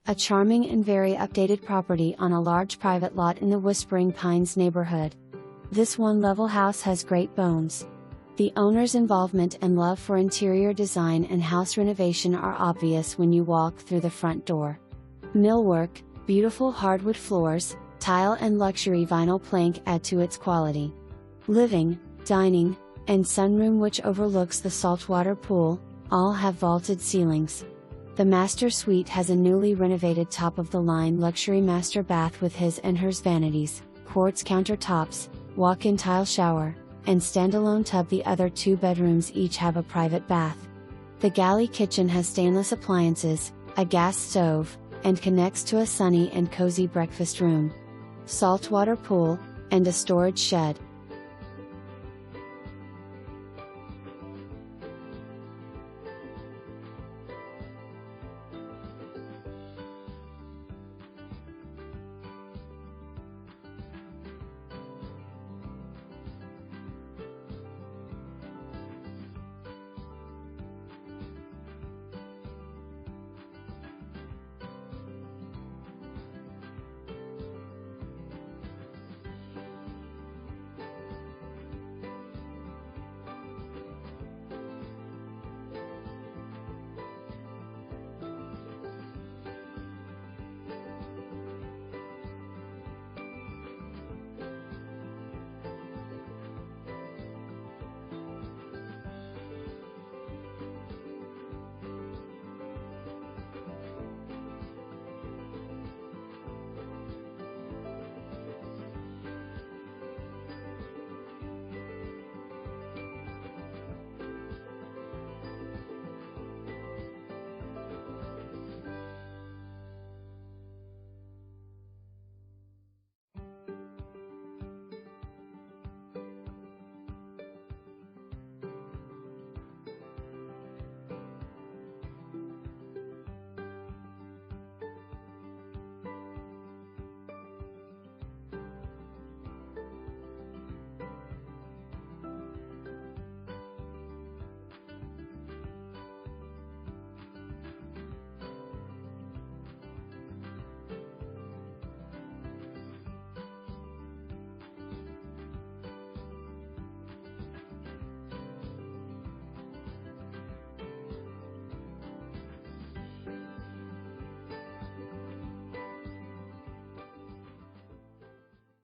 A charming and very updated property on a large private lot in the Whispering Pines neighborhood. This one-level house has great bones. The owner's involvement and love for interior design and house renovation are obvious when you walk through the front door. Millwork, beautiful hardwood floors, tile and luxury vinyl plank add to its quality. Living, dining, and sunroom which overlooks the saltwater pool, all have vaulted ceilings. The master suite has a newly renovated top-of-the-line luxury master bath with his and hers vanities, quartz countertops, walk-in tile shower, and standalone tub. The other two bedrooms each have a private bath. The galley kitchen has stainless appliances, a gas stove, and connects to a sunny and cozy breakfast room, saltwater pool, and a storage shed.